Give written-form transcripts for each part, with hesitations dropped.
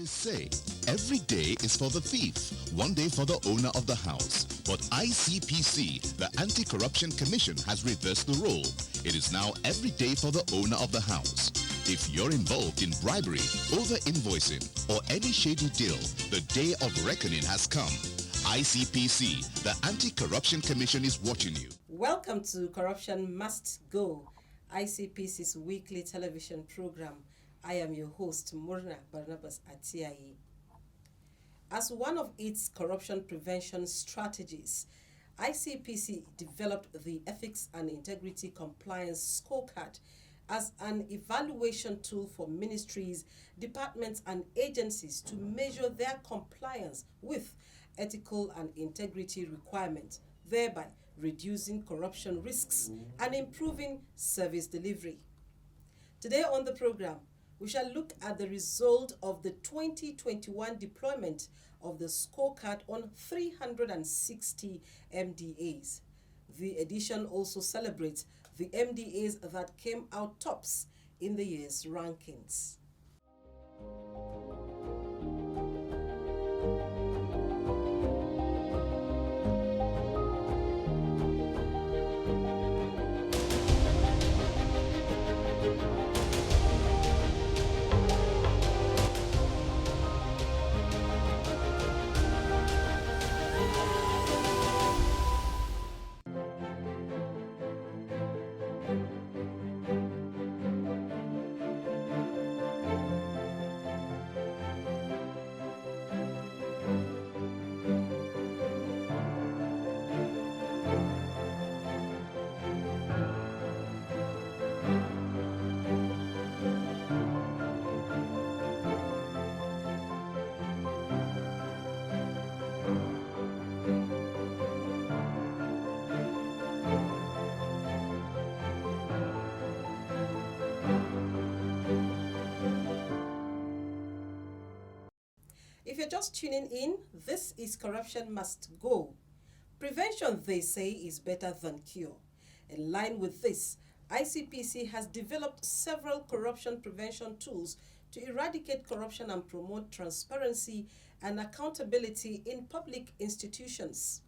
They say every day is for the thief, one day for the owner of the house. But ICPC, the Anti-Corruption Commission, has reversed the role. It is now every day for the owner of the house. If you're involved in bribery, over-invoicing, or any shady deal, the day of reckoning has come. ICPC, the Anti-Corruption Commission, is watching you. Welcome to Corruption Must Go, ICPC's weekly television program. I am your host, Murna Barnabas Atiayi. As one of its corruption prevention strategies, ICPC developed the Ethics and Integrity Compliance Scorecard as an evaluation tool for ministries, departments, and agencies to measure their compliance with ethical and integrity requirements, thereby reducing corruption risks and improving service delivery. Today on the program, we shall look at the result of the 2021 deployment of the scorecard on 360 MDAs. The edition also celebrates the MDAs that came out tops in the year's rankings. If you're just tuning in, this is Corruption Must Go. Prevention, they say, is better than cure. In line with this, ICPC has developed several corruption prevention tools to eradicate corruption and promote transparency and accountability in public institutions.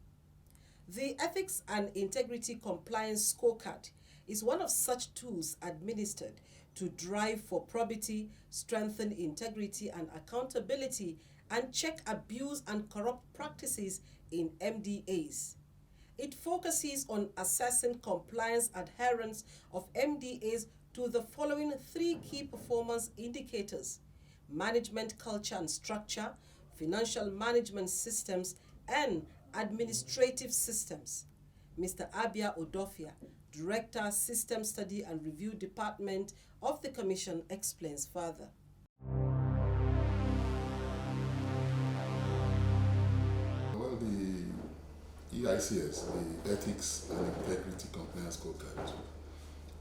The Ethics and Integrity Compliance Scorecard is one of such tools administered to drive for probity, strengthen integrity and accountability, and check abuse and corrupt practices in MDAs. It focuses on assessing compliance adherence of MDAs to the following three key performance indicators: management culture and structure, financial management systems, and administrative systems. Mr. Abia Odofia, Director, System Study and Review Department of the Commission, explains further. EICS, the Ethics and Integrity Compliance Scorecard,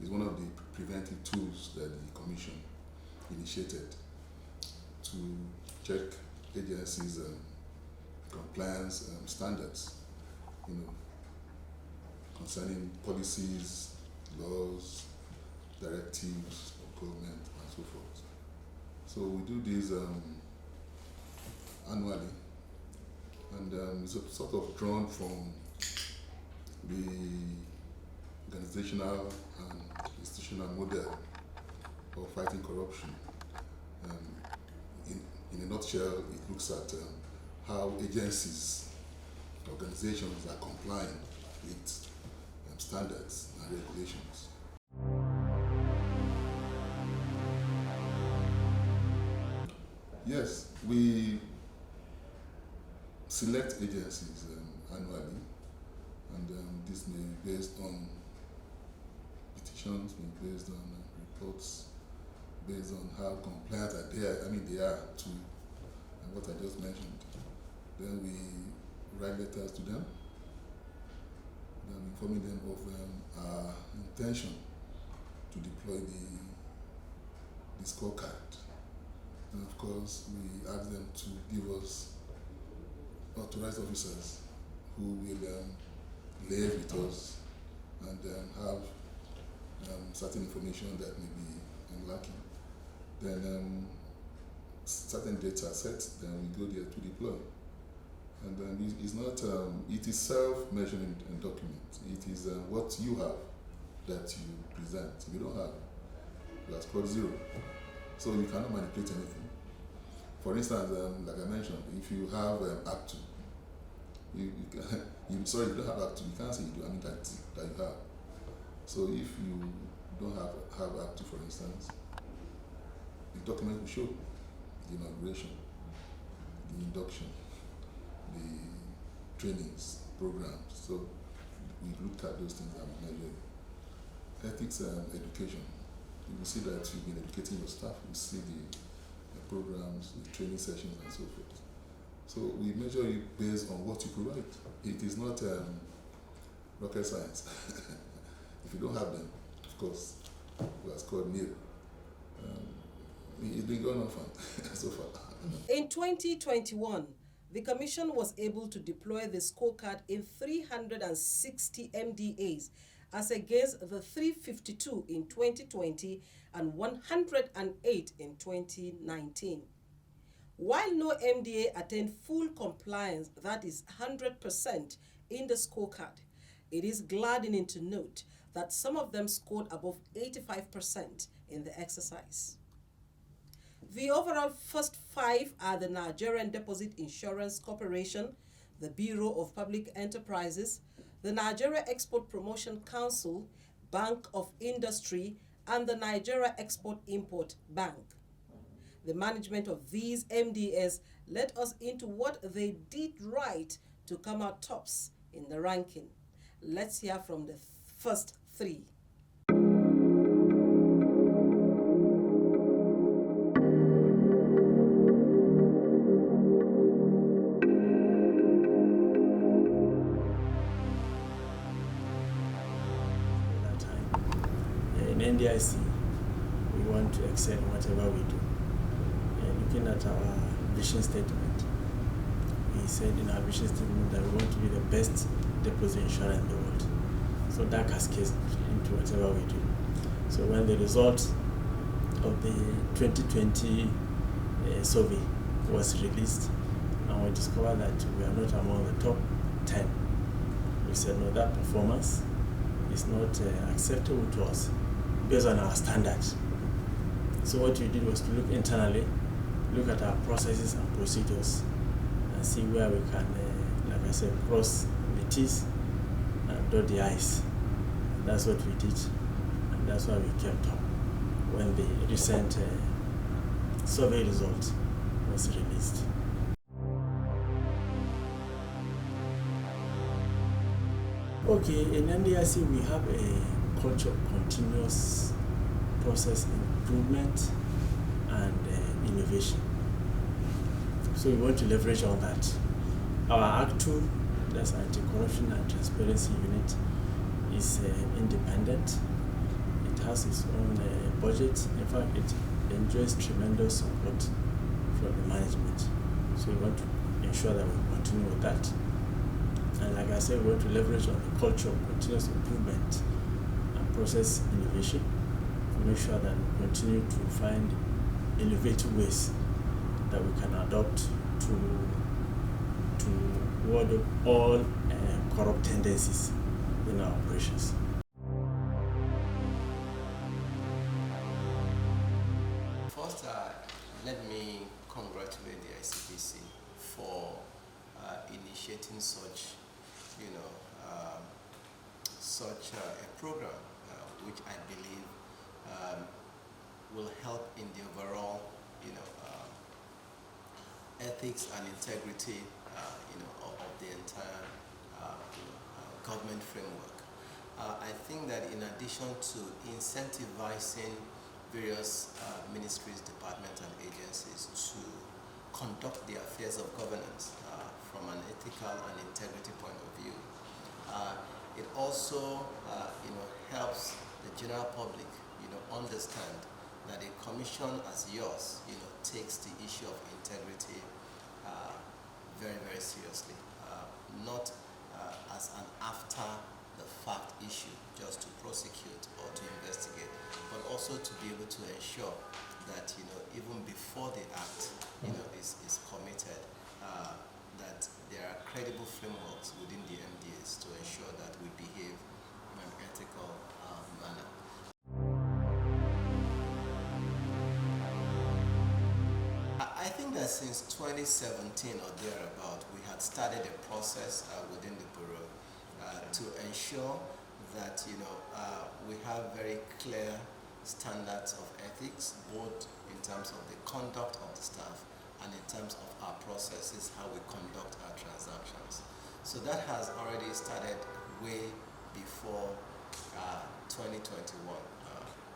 is one of the preventive tools that the Commission initiated to check agencies' compliance standards, concerning policies, laws, directives, procurement, and so forth. So we do this annually. And it's sort of drawn from the organizational and institutional model of fighting corruption. In a nutshell, it looks at how agencies, organizations are complying with standards and regulations. Yes, we select agencies annually, and this may be based on petitions, may be based on reports, based on how compliant they are to what I just mentioned. Then we write letters to them, informing them of our intention to deploy the scorecard. And of course, we ask them to give us authorized officers who will liaise with us and have certain information that may be lacking. Then certain data sets, then we go there to deploy. And then it's not, it is self-measuring document. It is what you have that you present. If you don't have, you are scored 0. So you cannot manipulate anything. For instance, like I mentioned, if you have Act 2, you sorry, you don't have Act 2, you can't say you do, that you have. So if you don't have Act 2, for instance, the document will show the inauguration, the induction, the trainings, programs. So we looked at those things and measured. Ethics and education. You will see that you've been educating your staff. You see the programs, the training sessions, and so forth. So we measure it based on what you provide. It is not rocket science. If you don't have them, of course, we are scored nil. It's been going on fun so far. In 2021, the Commission was able to deploy the scorecard in 360 MDAs as against the 352 in 2020 and 108 in 2019. While no MDA attained full compliance, that is 100% in the scorecard, it is gladdening to note that some of them scored above 85% in the exercise. The overall first 5 are the Nigerian Deposit Insurance Corporation, the Bureau of Public Enterprises, the Nigeria Export Promotion Council, Bank of Industry, and the Nigeria Export-Import Bank. The management of these MDAs led us into what they did right to come out tops in the ranking. Let's hear from the first 3. In NDIC, we want to excel in whatever we do. Looking at our vision statement, we said in our vision statement that we want to be the best deposit insurer in the world. So that cascades into whatever we do. So when the result of the 2020 survey was released, and we discovered that we are not among the top 10, we said no, that performance is not acceptable to us based on our standards. So what we did was to look internally, look at our processes and procedures, and see where we can, like I said, cross the T's and dot the I's. And that's what we did, and that's why we came top when the recent survey result was released. Okay, in NDIC we have a culture of continuous process improvement and innovation. So we want to leverage on that. Our Act 2, that's Anti-Corruption and Transparency Unit, is independent. It has its own budget. In fact, it enjoys tremendous support from the management. So we want to ensure that we continue with that. And like I said, we want to leverage on the culture of continuous improvement and process innovation to make sure that we continue to find innovative ways that we can adopt to ward off all corrupt tendencies in our operations. First, let me congratulate the ICPC for initiating such, such a program, which I believe will help in the overall, ethics and integrity, of the entire, government framework. I think that in addition to incentivizing various ministries, departments, and agencies to conduct the affairs of governance from an ethical and integrity point of view, it also, helps the general public, understand that a commission as yours, takes the issue of integrity very, very seriously, not as an after-the-fact issue, just to prosecute or to investigate, but also to be able to ensure that, you know, even before the act, you know, is committed, that there are credible frameworks within the MDAs to ensure that we behave in an ethical manner. I think that since 2017 or thereabout, we had started a process within the Bureau to ensure that, you know, we have very clear standards of ethics, both in terms of the conduct of the staff and in terms of our processes, how we conduct our transactions. So that has already started way before 2021,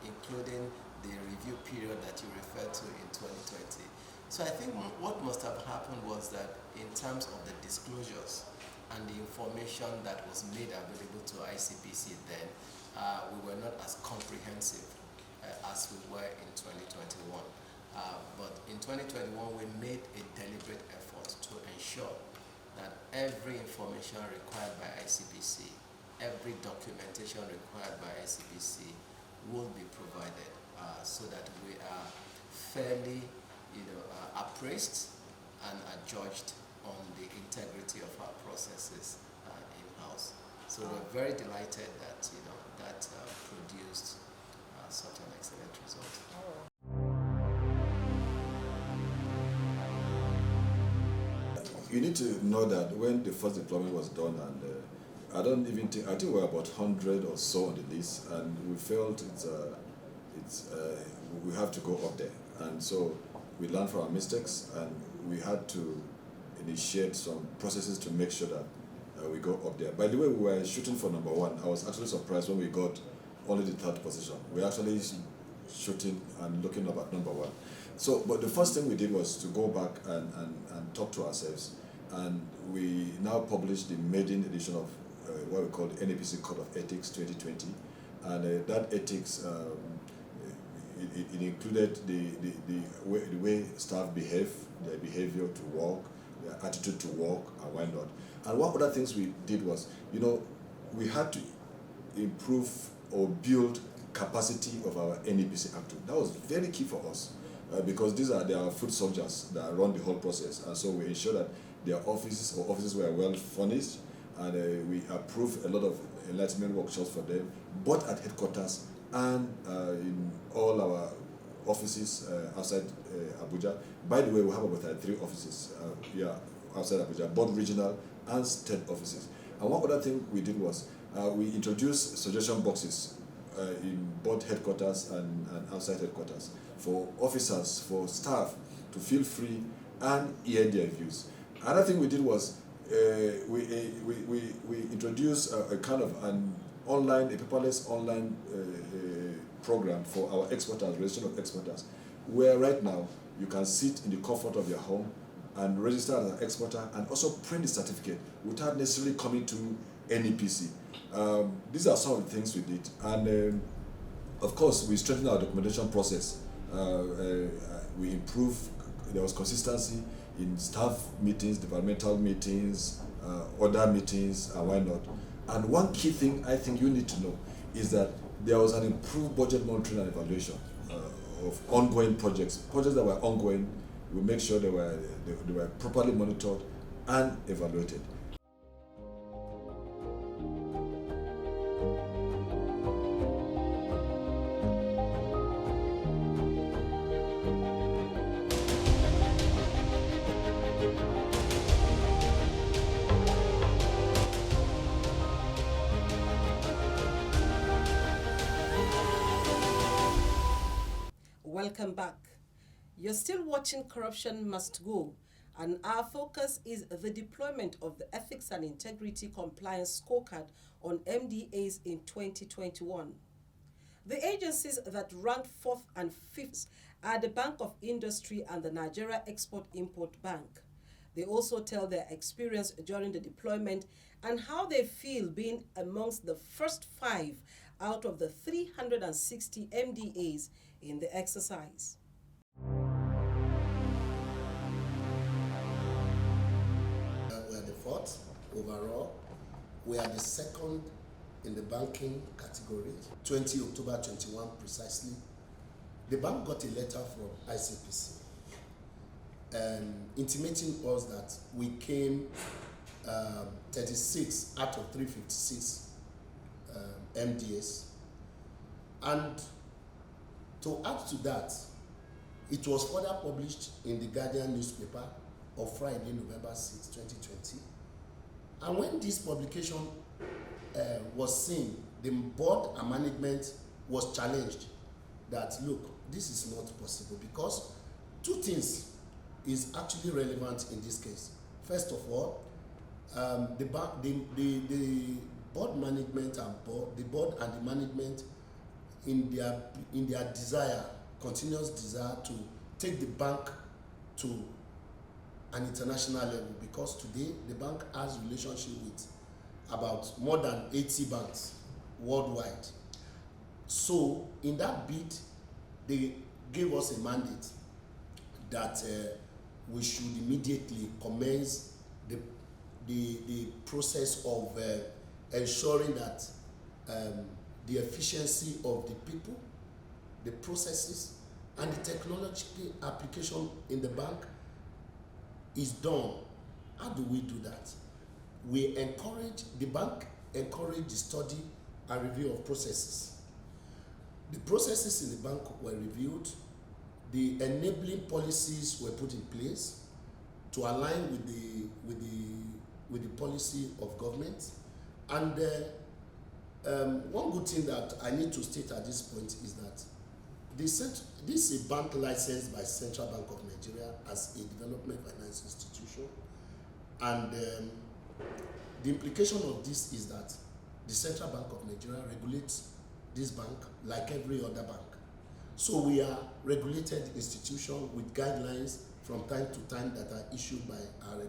including the review period that you referred to in 2020. So I think what must have happened was that in terms of the disclosures and the information that was made available to ICPC then, we were not as comprehensive as we were in 2021. But in 2021, we made a deliberate effort to ensure that every information required by ICPC, every documentation required by ICPC will be provided so that we are fairly, you know, appraised and adjudged on the integrity of our processes in-house. So we're very delighted that, you know, that produced such an excellent result. You need to know that when the first deployment was done, and I think we were about 100 or so on the list, and we felt we have to go up there, and so we learned from our mistakes, and we had to initiate some processes to make sure that we go up there. By the way, we were shooting for number one. I was actually surprised when we got only the third position. We're actually shooting and looking up at number one. So, but the first thing we did was to go back and talk to ourselves, and we now published the maiden edition of what we call the NAPC Code of Ethics 2020, and that ethics, it included the way staff behave, their behavior to work, their attitude to work, and why not. And one other things we did was, you know, we had to improve or build capacity of our NAPC actor. That was very key for us because they are foot soldiers that run the whole process, and so we ensure that their offices were well furnished, and we approved a lot of enlightenment workshops for them, both at headquarters and in all our offices outside Abuja. By the way, we have about 3 offices outside Abuja, both regional and state offices. And one other thing we did was we introduced suggestion boxes in both headquarters and outside headquarters for officers, for staff to feel free and hear their views. Another thing we did was we introduced a kind of a paperless online program for our exporters, registration of exporters, where right now you can sit in the comfort of your home and register as an exporter and also print the certificate without necessarily coming to NEPC. These are some of the things we did, and of course we strengthened our documentation process. We improved. There was consistency in staff meetings, departmental meetings, other meetings, and why not. And one key thing I think you need to know is that there was an improved budget monitoring and evaluation of ongoing projects that were ongoing. We make sure they were properly monitored and evaluated. Welcome back. You're still watching Corruption Must Go, and our focus is the deployment of the Ethics and Integrity Compliance Scorecard on MDAs in 2021. The agencies that ranked 4th and 5th are the Bank of Industry and the Nigeria Export-Import Bank. They also tell their experience during the deployment and how they feel being amongst the first 5 out of the 360 MDAs in the exercise. We are the 4th overall. We are the 2nd in the banking category, 20 October 21 precisely. the bank got a letter from ICPC intimating us that we came 36 out of 356 MDAs. And to add to that, it was further published in the Guardian newspaper of Friday, November 6, 2020. And when this publication was seen, the board and management was challenged that, look, this is not possible, because two things is actually relevant in this case. First of all, the board management and the board and the management in their desire, continuous desire to take the bank to an international level, because today the bank has relationship with about more than 80 banks worldwide. So in that bid, they gave us a mandate that we should immediately commence the process of ensuring that the efficiency of the people, the processes, and the technological application in the bank is done. How do we do that? The bank encourage the study and review of processes. The processes in the bank were reviewed, the enabling policies were put in place to align with the policy of government. And one good thing that I need to state at this point is that this is a bank licensed by Central Bank of Nigeria as a development finance institution. And the implication of this is that the Central Bank of Nigeria regulates this bank like every other bank. So we are regulated institution with guidelines from time to time that are issued by our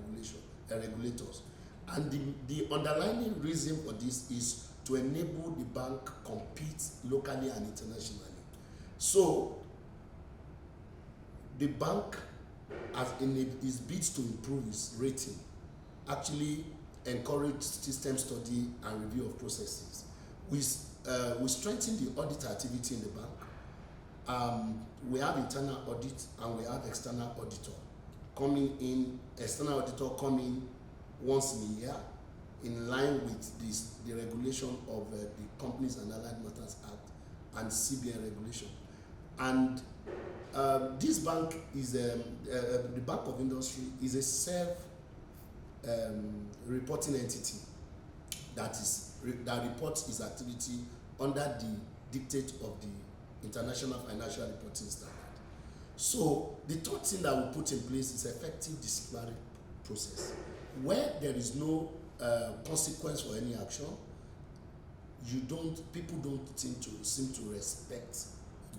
regulators. And the underlying reason for this is to enable the bank compete locally and internationally. So the bank, as in its bids to improve its rating, actually encouraged system study and review of processes. We strengthen the audit activity in the bank. We have internal audit and we have external auditor coming in. External auditor coming once in a year, in line with the regulation of the Companies and Allied Matters Act and CBN regulation. And this bank is the Bank of Industry is a self-reporting entity that reports its activity under the dictate of the International Financial Reporting Standard. So the third thing that we put in place is effective disciplinary process. Where there is no consequence for any action, people don't seem to respect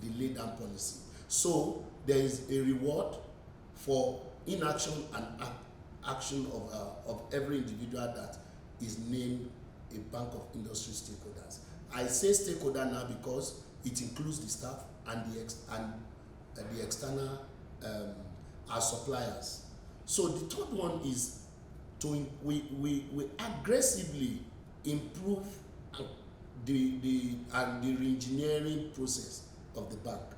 the laid down policy. So there is a reward for inaction and action of every individual that is named a Bank of Industry stakeholders. I say stakeholder now because it includes the staff and the external our suppliers. So the third one is we aggressively improve the re-engineering process of the bank,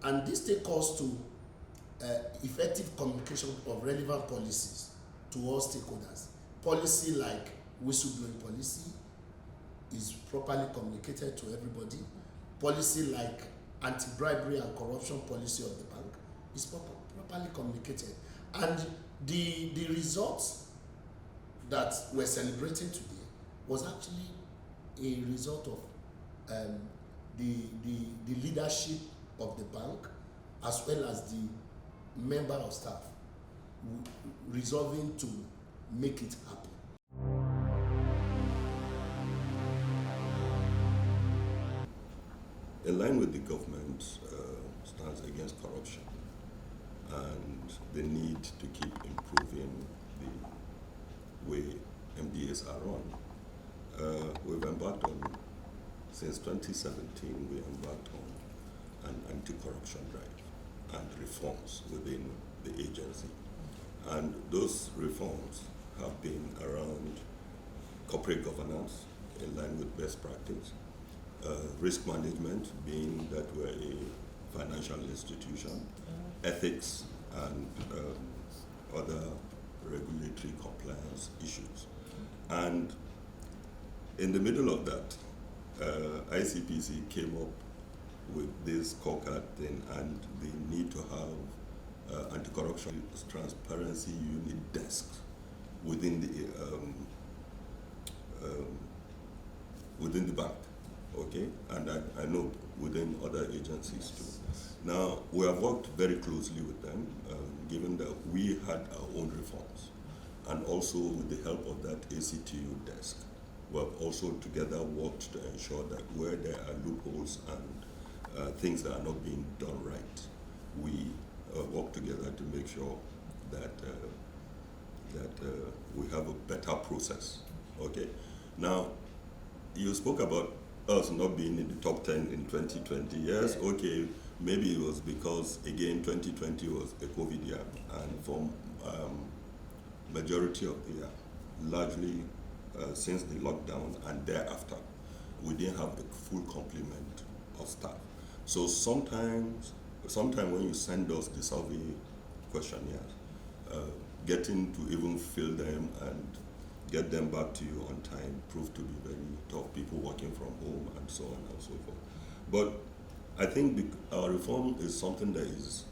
and this takes us to effective communication of relevant policies to all stakeholders. Policy like whistleblowing policy is properly communicated to everybody. Policy like anti-bribery and corruption policy of the bank is properly communicated. And the results that we're celebrating today was actually a result of the leadership of the bank as well as the member of staff resolving to make it happen. A line with the government stands against corruption and the need to keep improving the way MDAs are run. We've embarked on, since 2017, we embarked on an anti-corruption drive and reforms within the agency. And those reforms have been around corporate governance in line with best practice, risk management, being that we're a financial institution, ethics, and other regulatory compliance issues. And in the middle of that, ICPC came up with this scorecard thing and the need to have anti-corruption transparency unit desks within the bank, okay? And I know within other agencies too. Now, we have worked very closely with them, given that we had our own reforms, and also with the help of that ACTU desk. We have also together worked to ensure that where there are loopholes and things that are not being done right, we work together to make sure that we have a better process. Okay. Now, you spoke about us not being in the top 10 in 2020. Yes, okay. Maybe it was because again 2020 was a COVID year, and for majority of the year, largely since the lockdown and thereafter, we didn't have a full complement of staff. So sometimes when you send us the survey questionnaires, getting to even fill them and get them back to you on time proved to be very tough, people working from home and so on and so forth. But I think our reform is something that is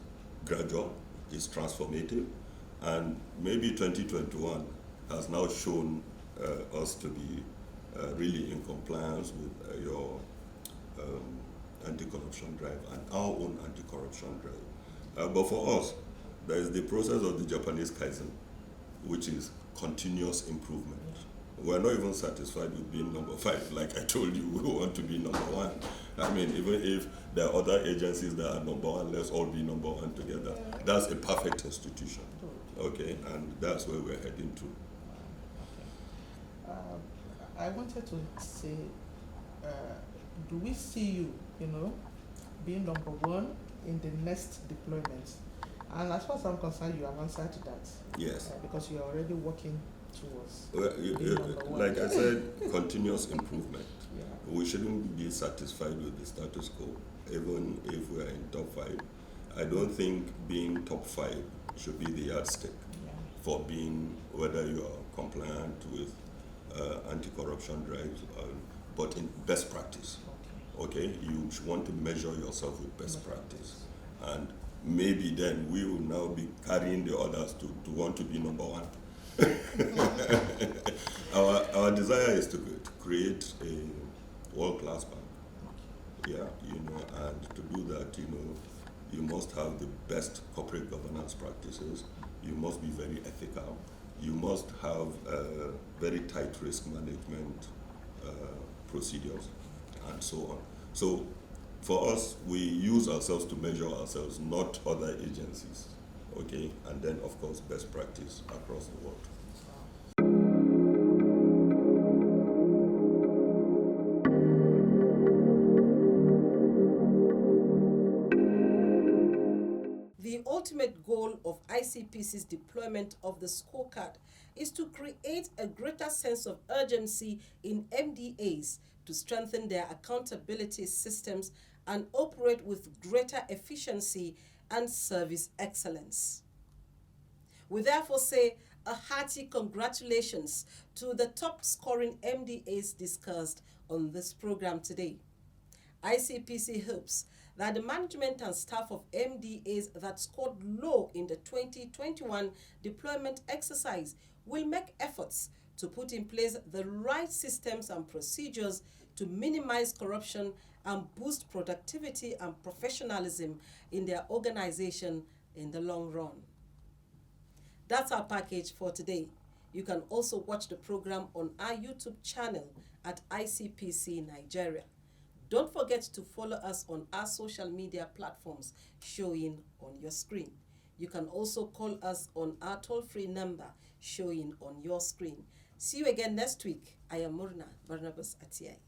gradual, is transformative, and maybe 2021 has now shown us to be really in compliance with your anti-corruption drive and our own anti-corruption drive. But for us, there is the process of the Japanese Kaizen, which is continuous improvement. We're not even satisfied with being number 5. Like I told you, we want to be number 1. I mean, even if there are other agencies that are number 1, let's all be number 1 together. That's a perfect institution. Okay, and that's where we're heading to. I wanted to say, do we see you, being number 1 in the next deployment? And as far as I'm concerned, you have answered that. Yes. Because you are already working towards being number 1. Like I said, continuous improvement. Yeah. We shouldn't be satisfied with the status quo, even if we're in top 5. I don't think being top 5 should be the yardstick for being, whether you are compliant with anti-corruption drives, but in best practice. Okay, you want to measure yourself with best practice, and maybe then we will now be carrying the others to want to be number 1. Our desire is to create a world-class bank. Yeah, and to do that, you must have the best corporate governance practices. You must be very ethical. You must have very tight risk management procedures, and so on. So for us, we use ourselves to measure ourselves, not other agencies. Okay, and then of course best practice across the world. The ultimate goal of ICPC's deployment of the scorecard is to create a greater sense of urgency in MDAs to strengthen their accountability systems and operate with greater efficiency and service excellence. We therefore say a hearty congratulations to the top scoring MDAs discussed on this program today. ICPC hopes that the management and staff of MDAs that scored low in the 2021 deployment exercise will make efforts to put in place the right systems and procedures to minimize corruption and boost productivity and professionalism in their organization in the long run. That's our package for today. You can also watch the program on our YouTube channel at ICPC Nigeria. Don't forget to follow us on our social media platforms showing on your screen. You can also call us on our toll-free number showing on your screen. See you again next week. I am Murna Barnabas Atiai.